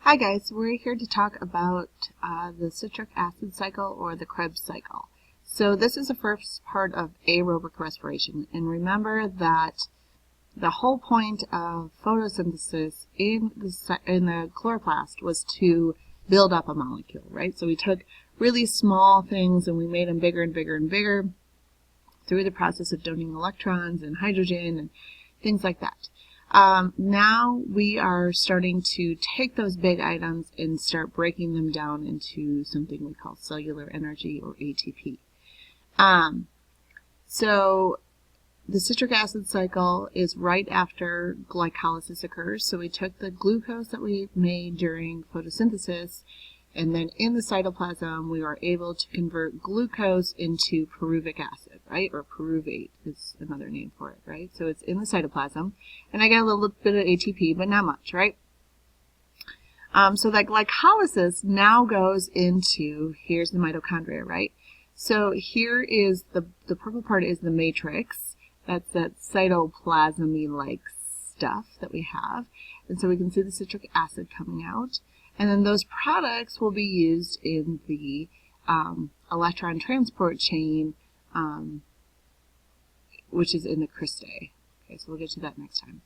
Hi guys, we're here to talk about the citric acid cycle or the Kreb cycle. So this is the first part of aerobic respiration, and remember that the whole point of photosynthesis in the chloroplast was to build up a molecule, right? So we took really small things and we made them bigger and bigger and bigger through the process of donating electrons and hydrogen and things like that. Now we are starting to take those big items and start breaking them down into something we call cellular energy or ATP. So the citric acid cycle is right after glycolysis occurs. So we took the glucose that we made during photosynthesis, and then in the cytoplasm we are able to convert glucose into pyruvic acid, right? Or pyruvate is another name for it, right? So it's in the cytoplasm, and I get a little bit of ATP, but not much, right? So that glycolysis now goes into, here's the mitochondria, right? So here is the purple part is the matrix. That's that cytoplasmy-like stuff that we have. And so we can see the citric acid coming out. And then those products will be used in the electron transport chain, which is in the cristae. Okay, so we'll get to that next time.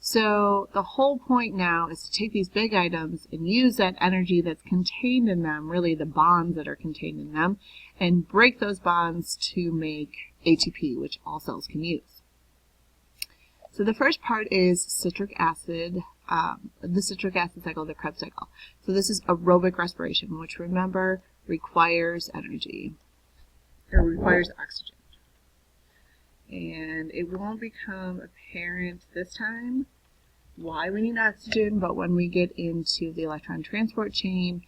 So the whole point now is to take these big items and use that energy that's contained in them, really the bonds that are contained in them, and break those bonds to make ATP, which all cells can use. So the first part is citric acid, the citric acid cycle, the Kreb cycle. So this is aerobic respiration, which remember requires energy, or requires oxygen. And it won't become apparent this time why we need oxygen, but when we get into the electron transport chain,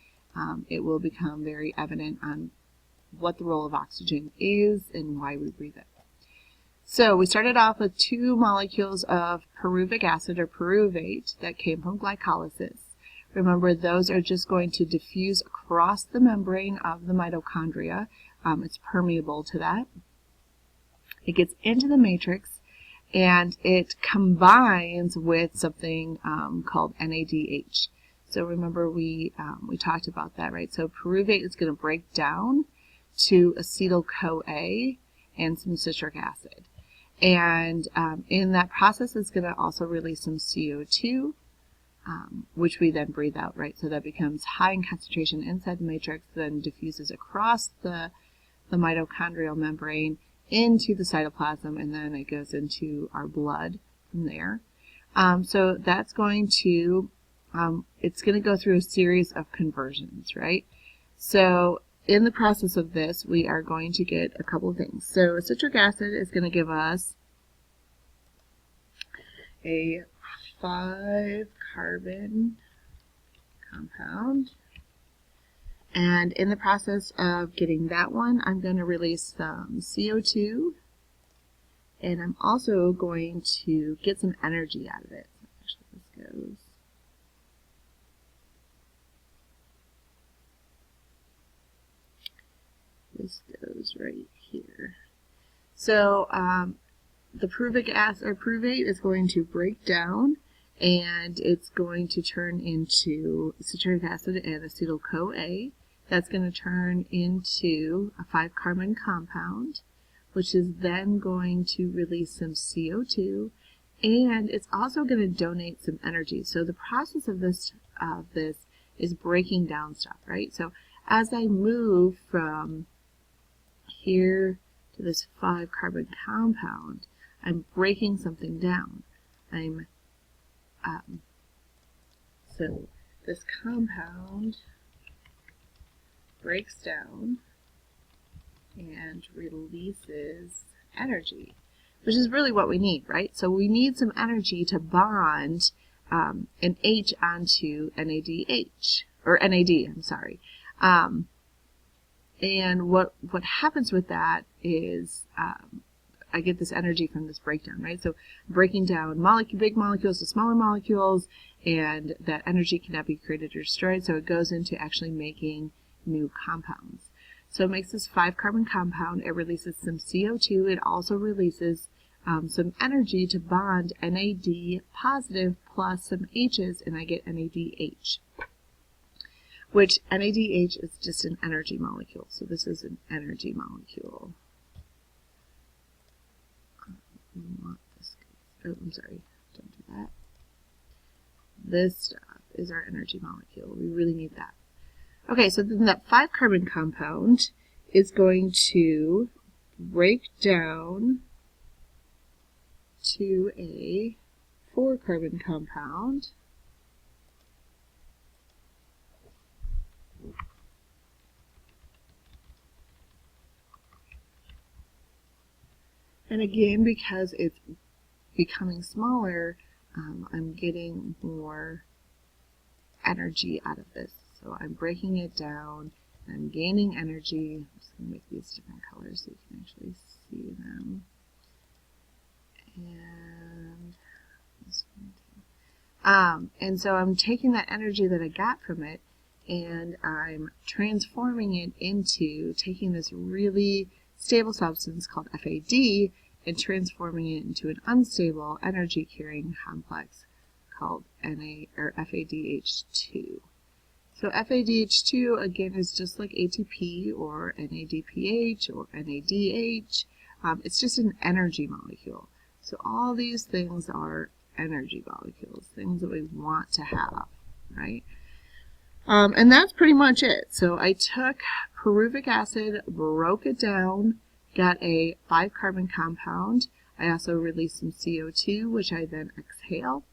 it will become very evident on what the role of oxygen is and why we breathe it. So we started off with 2 molecules of pyruvic acid or pyruvate that came from glycolysis. Remember, those are just going to diffuse across the membrane of the mitochondria. It's permeable to that. It gets into the matrix and it combines with something called NADH. So remember we talked about that, right? So pyruvate is going to break down to acetyl-CoA and some citric acid. And in that process, it's going to also release some CO2, which we then breathe out, right? So that becomes high in concentration inside the matrix, then diffuses across the mitochondrial membrane into the cytoplasm, and then it goes into our blood from there. So that's going to, it's going to go through a series of conversions, right? So in the process of this, we are going to get a couple of things. So citric acid is going to give us a 5-carbon compound. And in the process of getting that one, I'm going to release some CO2. And I'm also going to get some energy out of it. Actually, this goes right here. So the pyruvic acid or pyruvate is going to break down, and it's going to turn into citric acid and acetyl-CoA. That's going to turn into a 5-carbon compound, which is then going to release some CO2, and it's also going to donate some energy. So the process of this is breaking down stuff, right? So as I move from here to this 5-carbon compound, I'm breaking something down. So this compound breaks down and releases energy, which is really what we need, right? So we need some energy to bond an H onto NADH, or NAD, I'm sorry. And what happens with that is I get this energy from this breakdown, right? So breaking down big molecules to smaller molecules, and that energy cannot be created or destroyed, so it goes into actually making new compounds. So it makes this 5-carbon compound. It releases some CO2. It also releases some energy to bond NAD positive plus some H's, and I get NADH. which NADH is just an energy molecule. So this is an energy molecule. We want this. Oh, I'm sorry. Don't do that. This stuff is our energy molecule. We really need that. Okay, so then that 5-carbon compound is going to break down to a 4-carbon compound. And again, because it's becoming smaller, I'm getting more energy out of this. So I'm breaking it down, I'm gaining energy. I'm just going to make these different colors so you can actually see them. And so I'm taking that energy that I got from it and I'm transforming it into taking this really stable substance called FAD and transforming it into an unstable energy carrying complex called FADH2. So FADH2 again is just like ATP or NADPH or NADH. It's just an energy molecule. So all these things are energy molecules, things that we want to have, right? And that's pretty much it. So I took pyruvic acid, broke it down, got a 5-carbon compound. I also released some CO2, which I then exhale,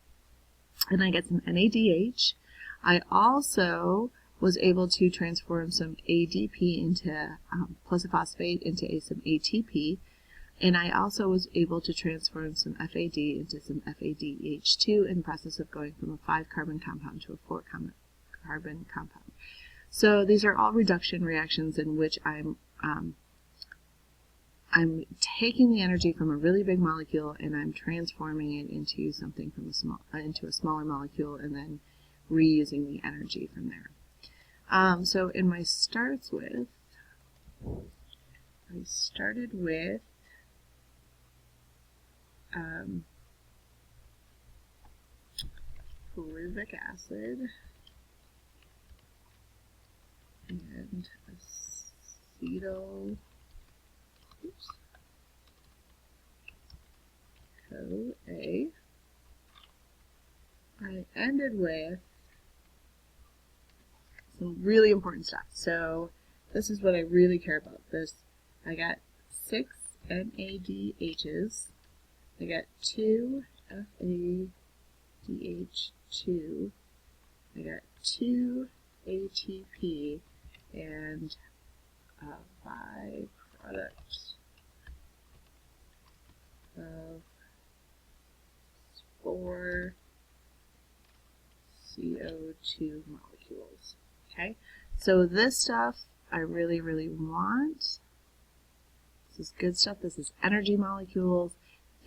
and I get some NADH. I also was able to transform some ADP into plus a phosphate into some ATP, and I also was able to transform some FAD into some FADH2 in the process of going from a 5-carbon compound to a 4-carbon compound. So these are all reduction reactions in which I'm taking the energy from a really big molecule and I'm transforming it into something from into a smaller molecule and then reusing the energy from there. So in my starts with, I started with pyruvic acid and acetyl CoA. I ended with some really important stuff. So this is what I really care about. I got 6 NADHs. I got 2 FADH2. I got 2 ATP and a byproduct of 4 CO2 molecules. Okay, so this stuff I really, really want. This is good stuff. This is energy molecules,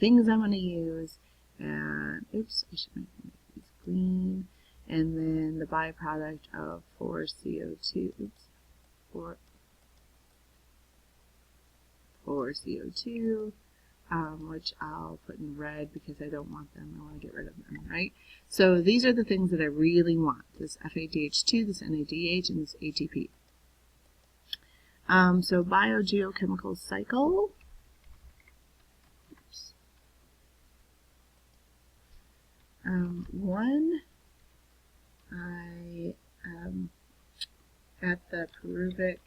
things I'm going to use. And oops, I should make these green. And then the byproduct of 4 CO2. Oops, 4 CO2. Which I'll put in red because I don't want them. I want to get rid of them, right? So these are the things that I really want. This FADH2, this NADH, and this ATP. So biogeochemical cycle. Oops. One, I at the pyruvic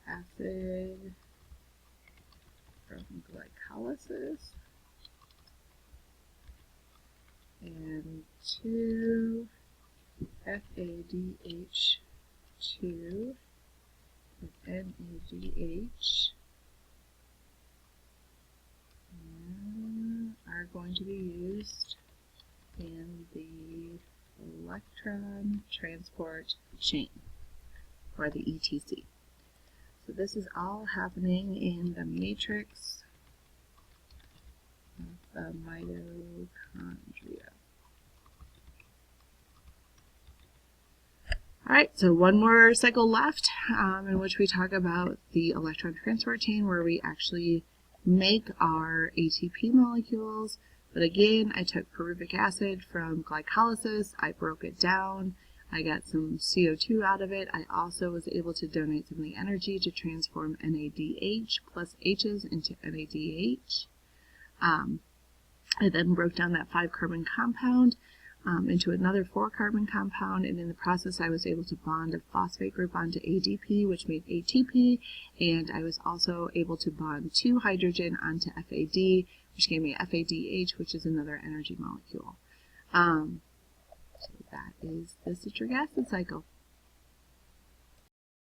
acid from glycolysis, and 2 FADH2 with NADH are going to be used in the electron transport chain, or the ETC. So this is all happening in the matrix of the mitochondria. Alright, so one more cycle left in which we talk about the electron transport chain where we actually make our ATP molecules. But again, I took pyruvic acid from glycolysis, I broke it down, I got some CO2 out of it. I also was able to donate some of the energy to transform NADH plus H's into NADH. I then broke down that 5-carbon compound into another 4-carbon compound, and in the process I was able to bond a phosphate group onto ADP, which made ATP, and I was also able to bond 2 hydrogen onto FAD, which gave me FADH, which is another energy molecule. So that is the citric acid cycle.